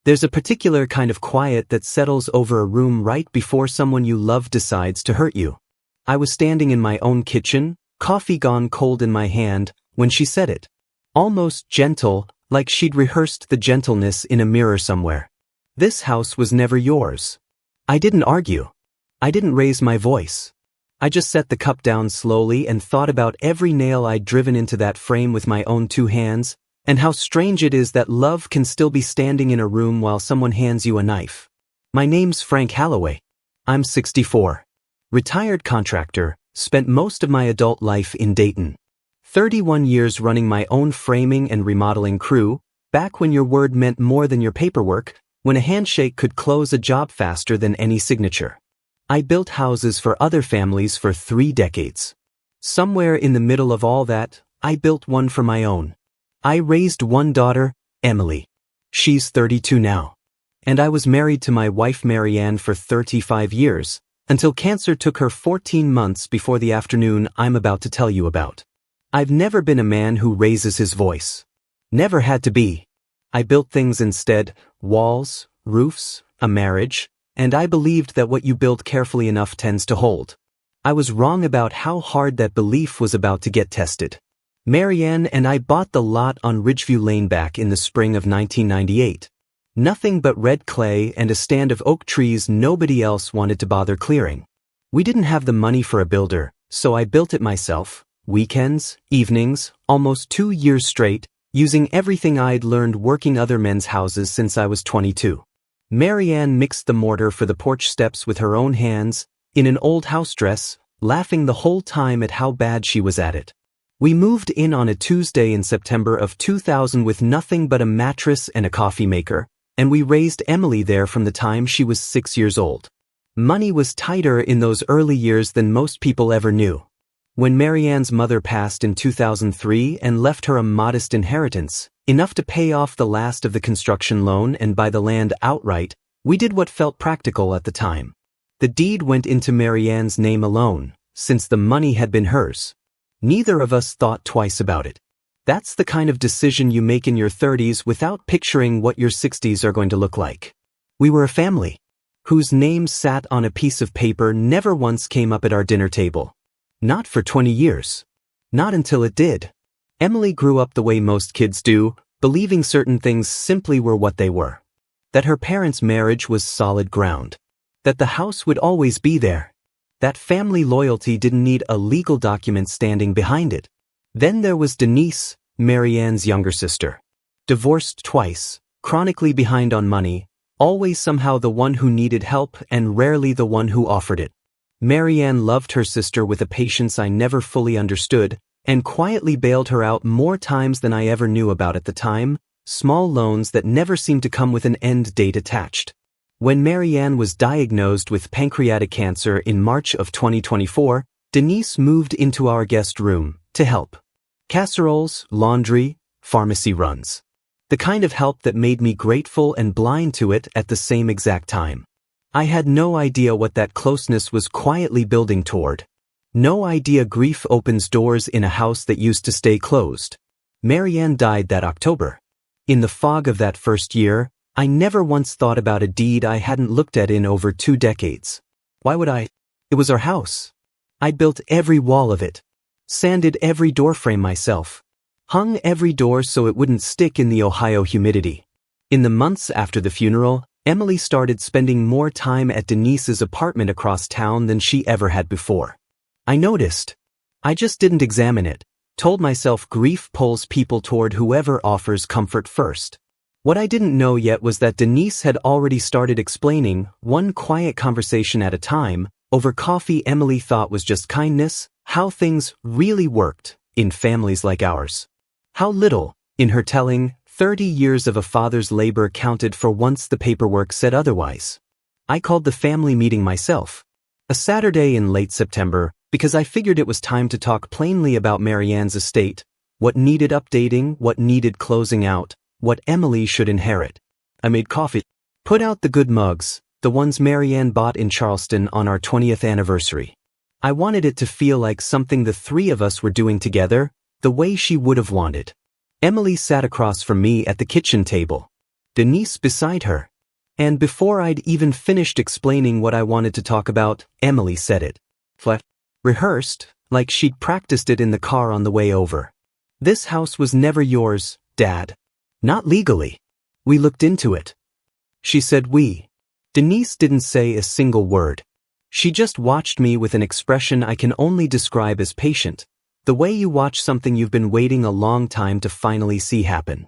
There's a particular kind of quiet that settles over a room right before someone you love decides to hurt you. I was standing in my own kitchen, coffee gone cold in my hand, when she said it. Almost gentle, like she'd rehearsed the gentleness in a mirror somewhere. This house was never yours. I didn't argue. I didn't raise my voice. I just set the cup down slowly and thought about every nail I'd driven into that frame with my own 2 hands, and how strange it is that love can still be standing in a room while someone hands you a knife. My name's Frank Halloway. I'm 64. Retired contractor, spent most of my adult life in Dayton. 31 years running my own framing and remodeling crew, back when your word meant more than your paperwork, when a handshake could close a job faster than any signature. I built houses for other families for 3 decades. Somewhere in the middle of all that, I built one for my own. I raised one daughter, Emily. She's 32 now. And I was married to my wife Marianne for 35 years, until cancer took her 14 months before the afternoon I'm about to tell you about. I've never been a man who raises his voice. Never had to be. I built things instead, walls, roofs, a marriage, and I believed that what you build carefully enough tends to hold. I was wrong about how hard that belief was about to get tested. Marianne and I bought the lot on Ridgeview Lane back in the spring of 1998. Nothing but red clay and a stand of oak trees nobody else wanted to bother clearing. We didn't have the money for a builder, so I built it myself, weekends, evenings, almost 2 years straight, using everything I'd learned working other men's houses since I was 22. Marianne mixed the mortar for the porch steps with her own hands, in an old house dress, laughing the whole time at how bad she was at it. We moved in on a Tuesday in September of 2000 with nothing but a mattress and a coffee maker, and we raised Emily there from the time she was 6 years old. Money was tighter in those early years than most people ever knew. When Marianne's mother passed in 2003 and left her a modest inheritance, enough to pay off the last of the construction loan and buy the land outright, we did what felt practical at the time. The deed went into Marianne's name alone, since the money had been hers. Neither of us thought twice about it. That's the kind of decision you make in your 30s without picturing what your 60s are going to look like. We were a family, whose names sat on a piece of paper never once came up at our dinner table. Not for 20 years. Not until it did. Emily grew up the way most kids do, believing certain things simply were what they were. That her parents' marriage was solid ground. That the house would always be there. That family loyalty didn't need a legal document standing behind it. Then there was Denise, Marianne's younger sister. Divorced twice, chronically behind on money, always somehow the one who needed help and rarely the one who offered it. Marianne loved her sister with a patience I never fully understood, and quietly bailed her out more times than I ever knew about at the time, small loans that never seemed to come with an end date attached. When Marianne was diagnosed with pancreatic cancer in March of 2024, Denise moved into our guest room to help. Casseroles, laundry, pharmacy runs. The kind of help that made me grateful and blind to it at the same exact time. I had no idea what that closeness was quietly building toward. No idea grief opens doors in a house that used to stay closed. Marianne died that October. In the fog of that first year, I never once thought about a deed I hadn't looked at in over 2 decades. Why would I? It was our house. I built every wall of it. Sanded every doorframe myself. Hung every door so it wouldn't stick in the Ohio humidity. In the months after the funeral, Emily started spending more time at Denise's apartment across town than she ever had before. I noticed. I just didn't examine it. Told myself grief pulls people toward whoever offers comfort first. What I didn't know yet was that Denise had already started explaining, one quiet conversation at a time, over coffee Emily thought was just kindness, how things really worked in families like ours. How little, in her telling, 30 years of a father's labor counted for once the paperwork said otherwise. I called the family meeting myself. A Saturday in late September, because I figured it was time to talk plainly about Marianne's estate, what needed updating, what needed closing out, what Emily should inherit. I made coffee, put out the good mugs, the ones Marianne bought in Charleston on our 20th anniversary. I wanted it to feel like something the 3 of us were doing together, the way she would have wanted. Emily sat across from me at the kitchen table. Denise beside her. And before I'd even finished explaining what I wanted to talk about, Emily said it. Flat. Rehearsed, like she'd practiced it in the car on the way over. This house was never yours, Dad. Not legally. We looked into it. She said we. Denise didn't say a single word. She just watched me with an expression I can only describe as patient, the way you watch something you've been waiting a long time to finally see happen.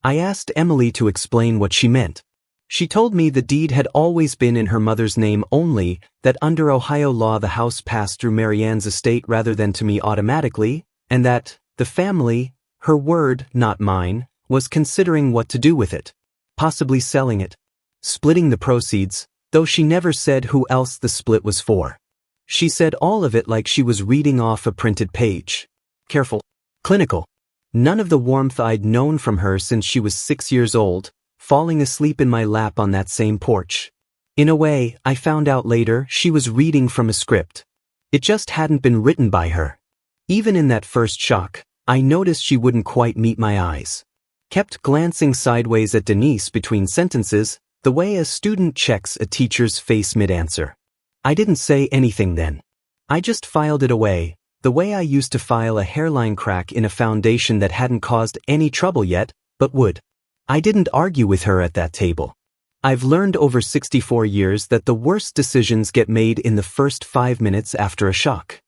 I asked Emily to explain what she meant. She told me the deed had always been in her mother's name only, that under Ohio law the house passed through Marianne's estate rather than to me automatically, and that the family, her word, not mine, was considering what to do with it. Possibly selling it. Splitting the proceeds, though she never said who else the split was for. She said all of it like she was reading off a printed page. Careful. Clinical. None of the warmth I'd known from her since she was 6 years old, falling asleep in my lap on that same porch. In a way, I found out later, she was reading from a script. It just hadn't been written by her. Even in that first shock, I noticed she wouldn't quite meet my eyes. Kept glancing sideways at Denise between sentences, the way a student checks a teacher's face mid-answer. I didn't say anything then. I just filed it away, the way I used to file a hairline crack in a foundation that hadn't caused any trouble yet, but would. I didn't argue with her at that table. I've learned over 64 years that the worst decisions get made in the first 5 minutes after a shock.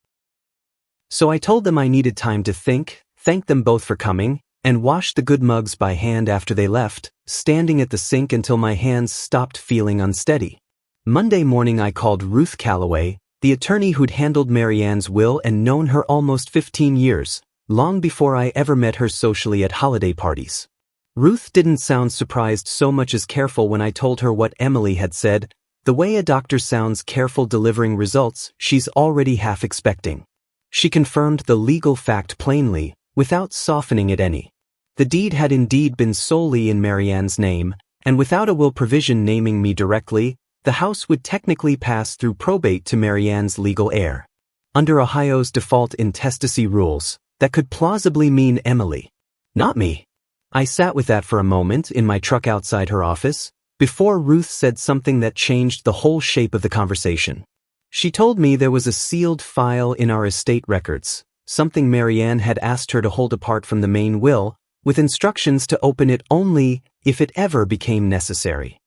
So I told them I needed time to think, thanked them both for coming, and washed the good mugs by hand after they left, standing at the sink until my hands stopped feeling unsteady. Monday morning I called Ruth Calloway, the attorney who'd handled Marianne's will and known her almost 15 years, long before I ever met her socially at holiday parties. Ruth didn't sound surprised so much as careful when I told her what Emily had said, the way a doctor sounds careful delivering results she's already half expecting. She confirmed the legal fact plainly, without softening it any. The deed had indeed been solely in Marianne's name, and without a will provision naming me directly, the house would technically pass through probate to Marianne's legal heir. Under Ohio's default intestacy rules, that could plausibly mean Emily. Not me. I sat with that for a moment in my truck outside her office, before Ruth said something that changed the whole shape of the conversation. She told me there was a sealed file in our estate records, something Marianne had asked her to hold apart from the main will, with instructions to open it only if it ever became necessary.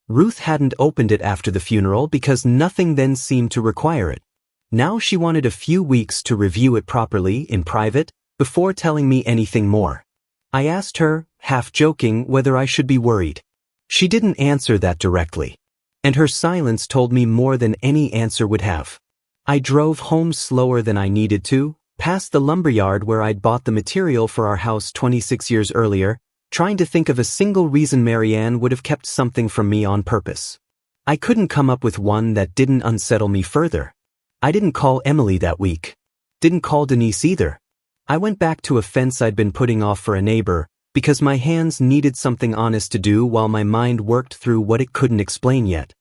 Ruth hadn't opened it after the funeral because nothing then seemed to require it. Now she wanted a few weeks to review it properly, in private, before telling me anything more. I asked her, half joking, whether I should be worried. She didn't answer that directly. And her silence told me more than any answer would have. I drove home slower than I needed to, past the lumberyard where I'd bought the material for our house 26 years earlier, trying to think of a single reason Marianne would have kept something from me on purpose. I couldn't come up with one that didn't unsettle me further. I didn't call Emily that week. Didn't call Denise either. I went back to a fence I'd been putting off for a neighbor, because my hands needed something honest to do while my mind worked through what it couldn't explain yet.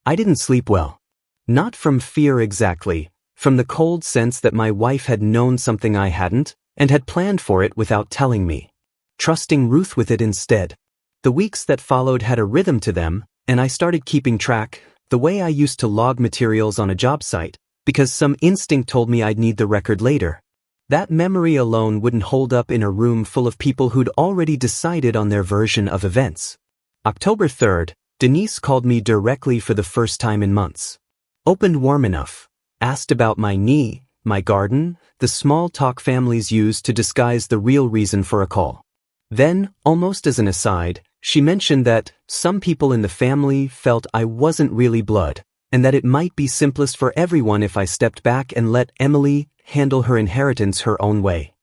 I didn't sleep well. Not from fear exactly, from the cold sense that my wife had known something I hadn't, and had planned for it without telling me. Trusting Ruth with it instead. The weeks that followed had a rhythm to them, and I started keeping track, the way I used to log materials on a job site, because some instinct told me I'd need the record later. That memory alone wouldn't hold up in a room full of people who'd already decided on their version of events. October 3rd, Denise called me directly for the first time in months. Opened warm enough. Asked about my knee, my garden, the small talk families use to disguise the real reason for a call. Then, almost as an aside, she mentioned that some people in the family felt I wasn't really blood, and that it might be simplest for everyone if I stepped back and let Emily handle her inheritance her own way.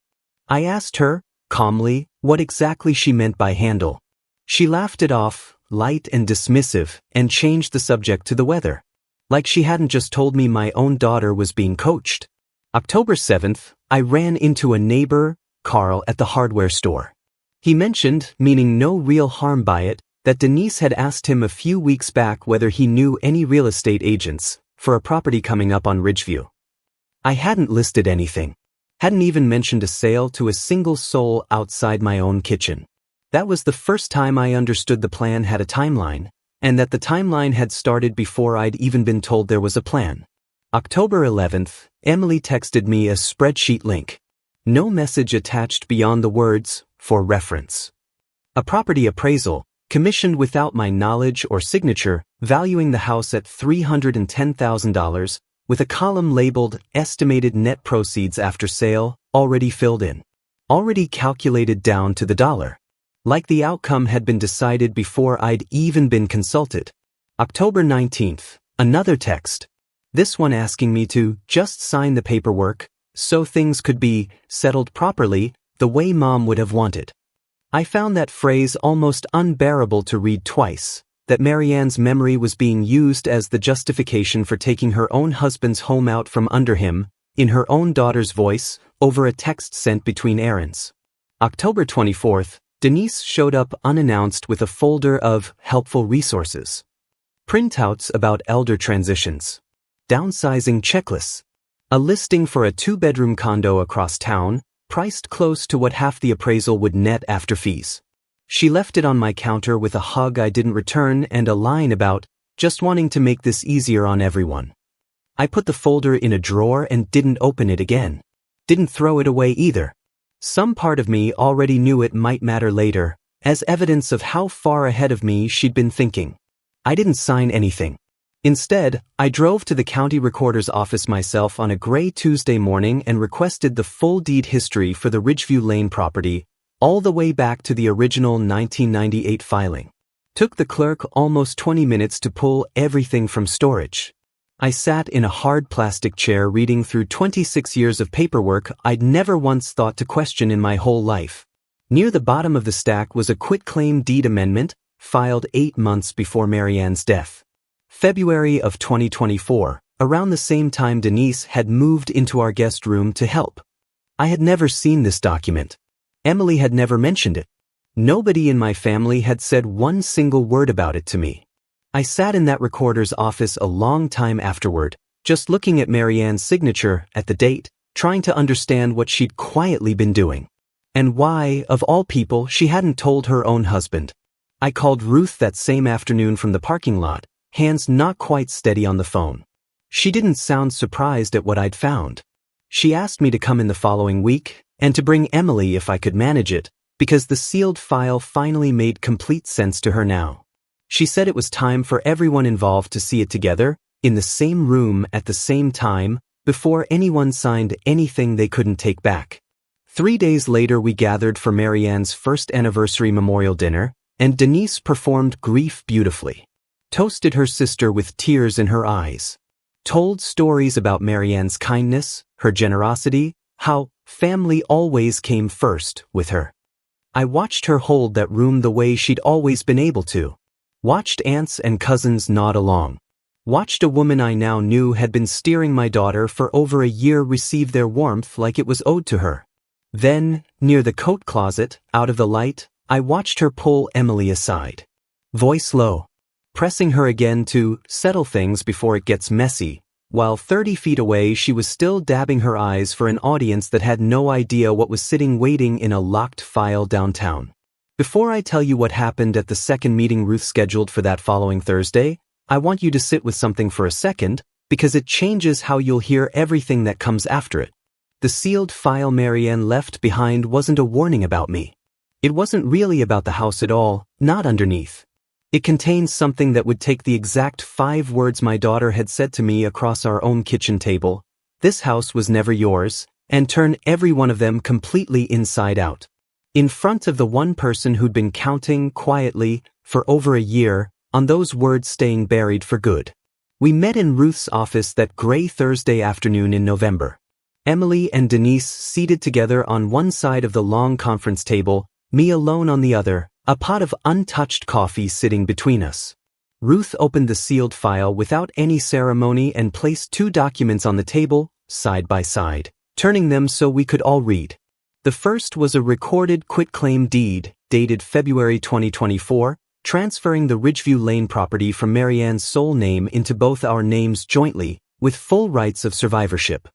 I asked her, calmly, what exactly she meant by handle. She laughed it off, light and dismissive, and changed the subject to the weather. Like she hadn't just told me my own daughter was being coached. October 7th, I ran into a neighbor, Carl, at the hardware store. He mentioned, meaning no real harm by it, that Denise had asked him a few weeks back whether he knew any real estate agents for a property coming up on Ridgeview. I hadn't listed anything. Hadn't even mentioned a sale to a single soul outside my own kitchen. That was the first time I understood the plan had a timeline, and that the timeline had started before I'd even been told there was a plan. October 11th, Emily texted me a spreadsheet link. No message attached beyond the words, "for reference." A property appraisal, commissioned without my knowledge or signature, valuing the house at $310,000, with a column labeled Estimated Net Proceeds After Sale, already filled in. Already calculated down to the dollar. Like the outcome had been decided before I'd even been consulted. October 19th, another text. This one asking me to just sign the paperwork, so things could be settled properly, the way Mom would have wanted. I found that phrase almost unbearable to read twice, that Marianne's memory was being used as the justification for taking her own husband's home out from under him, in her own daughter's voice, over a text sent between errands. October 24th, Denise showed up unannounced with a folder of helpful resources. Printouts about elder transitions. Downsizing checklists. A listing for a 2-bedroom condo across town, priced close to what half the appraisal would net after fees. She left it on my counter with a hug I didn't return and a line about just wanting to make this easier on everyone. I put the folder in a drawer and didn't open it again. Didn't throw it away either. Some part of me already knew it might matter later, as evidence of how far ahead of me she'd been thinking. I didn't sign anything. Instead, I drove to the county recorder's office myself on a gray Tuesday morning and requested the full deed history for the Ridgeview Lane property, all the way back to the original 1998 filing. Took the clerk almost 20 minutes to pull everything from storage. I sat in a hard plastic chair reading through 26 years of paperwork I'd never once thought to question in my whole life. Near the bottom of the stack was a quitclaim deed amendment, filed 8 months before Marianne's death. February of 2024, around the same time Denise had moved into our guest room to help. I had never seen this document. Emily had never mentioned it. Nobody in my family had said one single word about it to me. I sat in that recorder's office a long time afterward, just looking at Marianne's signature at the date, trying to understand what she'd quietly been doing. And why, of all people, she hadn't told her own husband. I called Ruth that same afternoon from the parking lot, hands not quite steady on the phone. She didn't sound surprised at what I'd found. She asked me to come in the following week, and to bring Emily if I could manage it, because the sealed file finally made complete sense to her now. She said it was time for everyone involved to see it together, in the same room at the same time, before anyone signed anything they couldn't take back. 3 days later we gathered for Marianne's first anniversary memorial dinner, and Denise performed grief beautifully. Toasted her sister with tears in her eyes. Told stories about Marianne's kindness, her generosity, how family always came first with her. I watched her hold that room the way she'd always been able to. Watched aunts and cousins nod along. Watched a woman I now knew had been steering my daughter for over a year receive their warmth like it was owed to her. Then, near the coat closet, out of the light, I watched her pull Emily aside. Voice low. Pressing her again to settle things before it gets messy, while 30 feet away she was still dabbing her eyes for an audience that had no idea what was sitting waiting in a locked file downtown. Before I tell you what happened at the second meeting Ruth scheduled for that following Thursday, I want you to sit with something for a second, because it changes how you'll hear everything that comes after it. The sealed file Marianne left behind wasn't a warning about me. It wasn't really about the house at all, not underneath. It contained something that would take the exact 5 words my daughter had said to me across our own kitchen table, "This house was never yours," and turn every one of them completely inside out. In front of the one person who'd been counting quietly for over a year on those words staying buried for good. We met in Ruth's office that gray Thursday afternoon in November. Emily and Denise seated together on one side of the long conference table, me alone on the other, a pot of untouched coffee sitting between us. Ruth opened the sealed file without any ceremony and placed 2 documents on the table, side by side, turning them so we could all read. The first was a recorded quitclaim deed, dated February 2024, transferring the Ridgeview Lane property from Marianne's sole name into both our names jointly, with full rights of survivorship.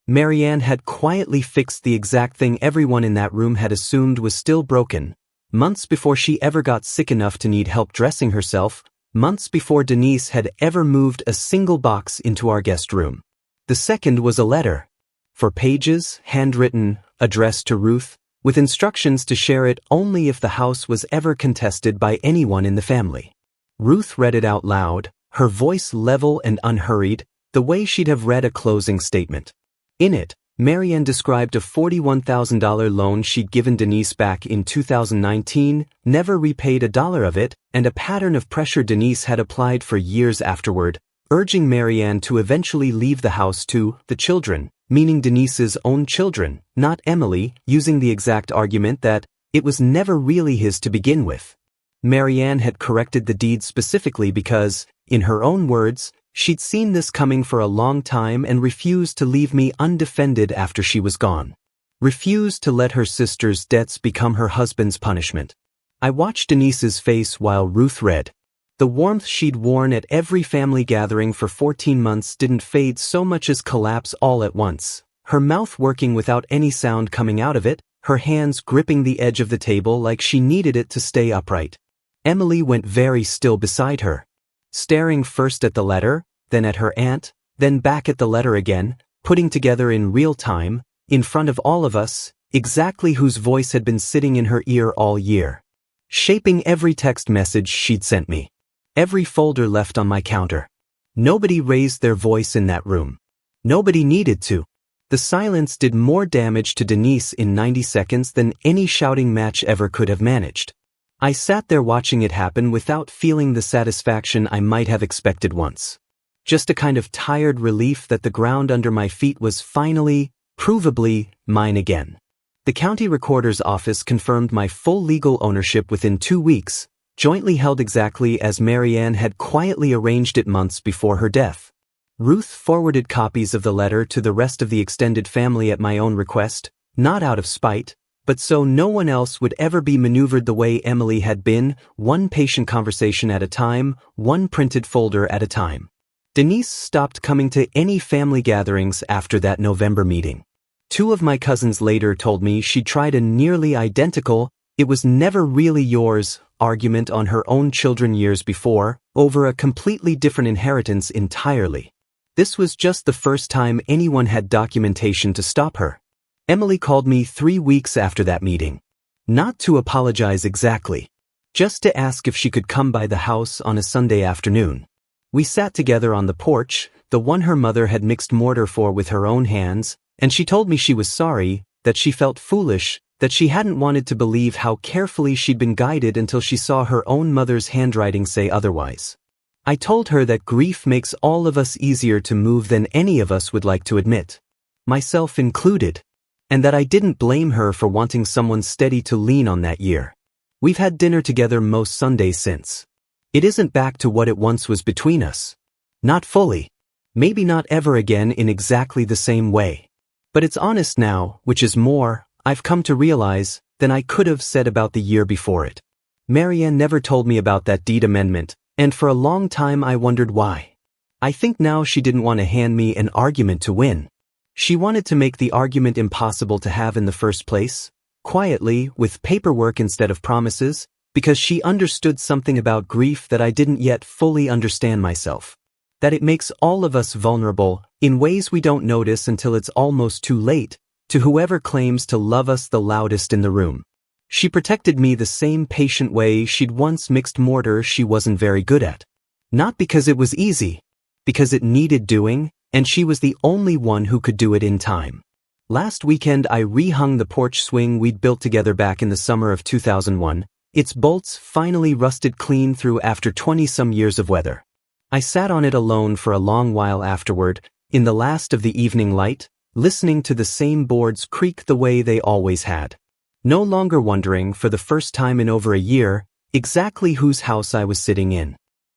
Marianne had quietly fixed the exact thing everyone in that room had assumed was still broken, months before she ever got sick enough to need help dressing herself, months before Denise had ever moved a single box into our guest room. The second was a letter. 4 pages, handwritten, addressed to Ruth, with instructions to share it only if the house was ever contested by anyone in the family. Ruth read it out loud, her voice level and unhurried, the way she'd have read a closing statement. In it, Marianne described a $41,000 loan she'd given Denise back in 2019, never repaid $1 of it, and a pattern of pressure Denise had applied for years afterward, urging Marianne to eventually leave the house to the children, meaning Denise's own children, not Emily, using the exact argument that it was never really his to begin with. Marianne had corrected the deed specifically because, in her own words, she'd seen this coming for a long time and refused to leave me undefended after she was gone. Refused to let her sister's debts become her husband's punishment. I watched Denise's face while Ruth read. The warmth she'd worn at every family gathering for 14 months didn't fade so much as collapse all at once, her mouth working without any sound coming out of it, her hands gripping the edge of the table like she needed it to stay upright. Emily went very still beside her, staring first at the letter, then at her aunt, then back at the letter again, putting together in real time, in front of all of us, exactly whose voice had been sitting in her ear all year. Shaping every text message she'd sent me. Every folder left on my counter. Nobody raised their voice in that room. Nobody needed to. The silence did more damage to Denise in 90 seconds than any shouting match ever could have managed. I sat there watching it happen without feeling the satisfaction I might have expected once. Just a kind of tired relief that the ground under my feet was finally, provably, mine again. The county recorder's office confirmed my full legal ownership within 2 weeks, jointly held exactly as Marianne had quietly arranged it months before her death. Ruth forwarded copies of the letter to the rest of the extended family at my own request, not out of spite, but so no one else would ever be maneuvered the way Emily had been, one patient conversation at a time, one printed folder at a time. Denise stopped coming to any family gatherings after that November meeting. 2 of my cousins later told me she'd tried a nearly identical, "it was never really yours" argument on her own children years before, over a completely different inheritance entirely. This was just the first time anyone had documentation to stop her. Emily called me 3 weeks after that meeting. Not to apologize exactly. Just to ask if she could come by the house on a Sunday afternoon. We sat together on the porch, the one her mother had mixed mortar for with her own hands, and she told me she was sorry, that she felt foolish, that she hadn't wanted to believe how carefully she'd been guided until she saw her own mother's handwriting say otherwise. I told her that grief makes all of us easier to move than any of us would like to admit, myself included, and that I didn't blame her for wanting someone steady to lean on that year. We've had dinner together most Sundays since. It isn't back to what it once was between us. Not fully. Maybe not ever again in exactly the same way. But it's honest now, which is more, I've come to realize, than I could have said about the year before it. Marianne never told me about that deed amendment, and for a long time I wondered why. I think now she didn't want to hand me an argument to win. She wanted to make the argument impossible to have in the first place, quietly, with paperwork instead of promises, because she understood something about grief that I didn't yet fully understand myself. That it makes all of us vulnerable, in ways we don't notice until it's almost too late, to whoever claims to love us the loudest in the room. She protected me the same patient way she'd once mixed mortar she wasn't very good at. Not because it was easy, because it needed doing, and she was the only one who could do it in time. Last weekend I rehung the porch swing we'd built together back in the summer of 2001, its bolts finally rusted clean through after 20-some years of weather. I sat on it alone for a long while afterward, in the last of the evening light, listening to the same boards creak the way they always had. No longer wondering, for the first time in over a year, exactly whose house I was sitting in.